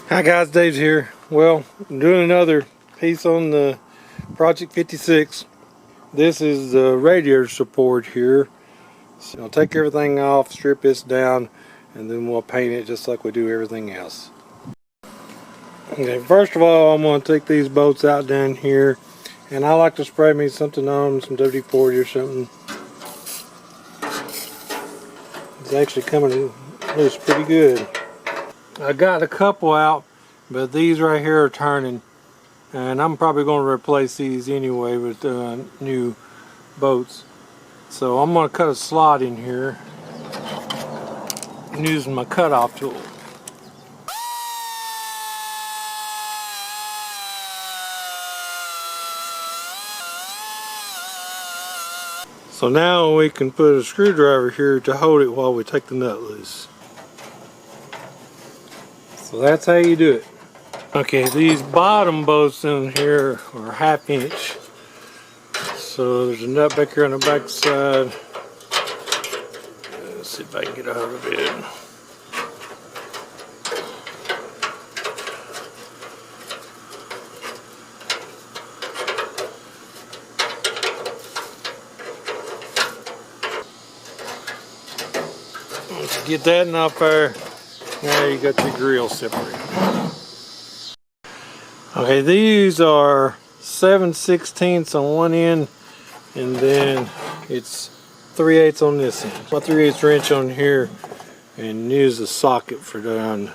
Hi guys, Dave's here. Well, I'm doing another piece on the Project 56. This is the radiator support here. So I'll take everything off, strip this down, and then we'll paint it just like we do everything else. Okay, first of all, I'm going to take these bolts out down here, and I like to spray me something on, some WD-40 or something. It's actually coming loose pretty good. I got a couple out, but these right here are turning, and I'm probably going to replace these anyway with new bolts. So I'm going to cut a slot in here using my cutoff tool. So now we can put a screwdriver here to hold it while we take the nut loose. So that's how you do it. Okay, these bottom bolts in here are 1/2 inch. So there's a nut back here on the back side. Let's see if I can get out of it. Once you get that nut there, now you got your grill separated. Okay, these are 7/16 on one end, and then it's 3/8 on this end. My 3/8 wrench on here, and use the socket for down.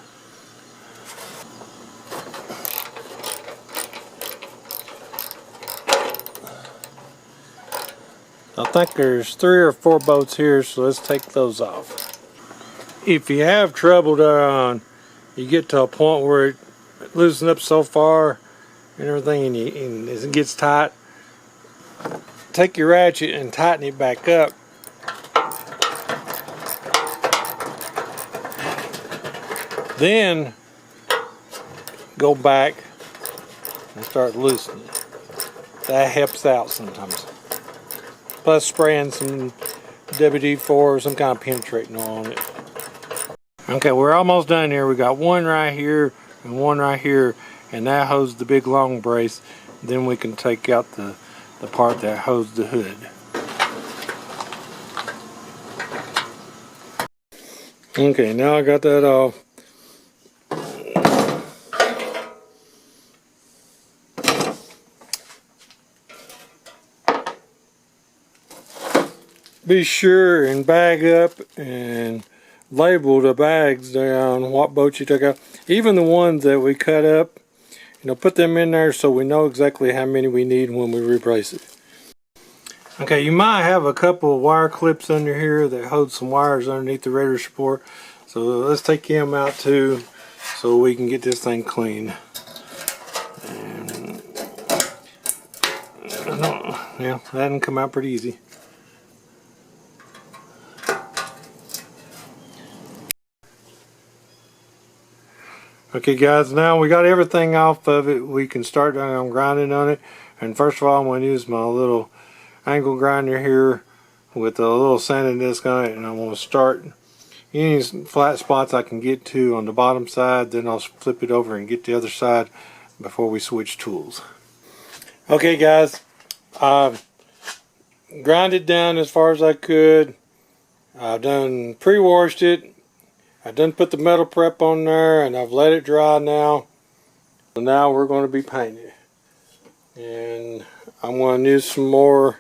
I think there's 3 or 4 bolts here, so let's take those off. If you have trouble down, you get to a point where it loosens up so far and everything, and as it gets tight, take your ratchet and tighten it back up. Then go back and start loosening. That helps out sometimes. Plus spraying some WD-4 or some kind of penetrating oil on it. Okay, we're almost done here. We got one right here and one right here, and that holds the big long brace. Then we can take out the part that holds the hood. Okay, now I got that off. Be sure and bag up and label the bags down, what boat you took out. Even the ones that we cut up, put them in there so we know exactly how many we need when we replace it. Okay, you might have a couple of wire clips under here that hold some wires underneath the radiator support. So let's take them out too, so we can get this thing clean. And, yeah, that didn't come out pretty easy. Okay guys, now we got everything off of it. We can start grinding on it. And first of all, I'm going to use my little angle grinder here with a little sanding disc on it, and I'm going to start any flat spots I can get to on the bottom side. Then I'll flip it over and get the other side before we switch tools. Okay guys, I've grinded down as far as I could. I've done pre-washed it. I done put the metal prep on there, and I've let it dry now. So now we're going to be painting it. And I'm going to use some more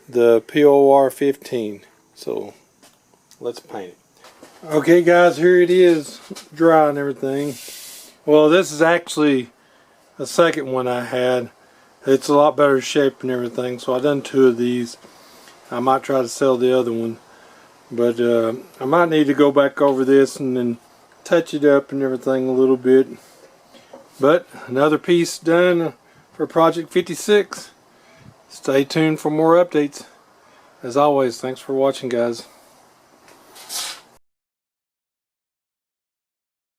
the POR 15. So let's paint it. Okay guys, here it is, dry and everything. Well, this is actually the second one I had. It's a lot better shape and everything, so I done 2 of these. I might try to sell the other one. But I might need to go back over this and then touch it up and everything a little bit. But another piece done for Project 56. Stay tuned for more updates. As always, thanks for watching guys.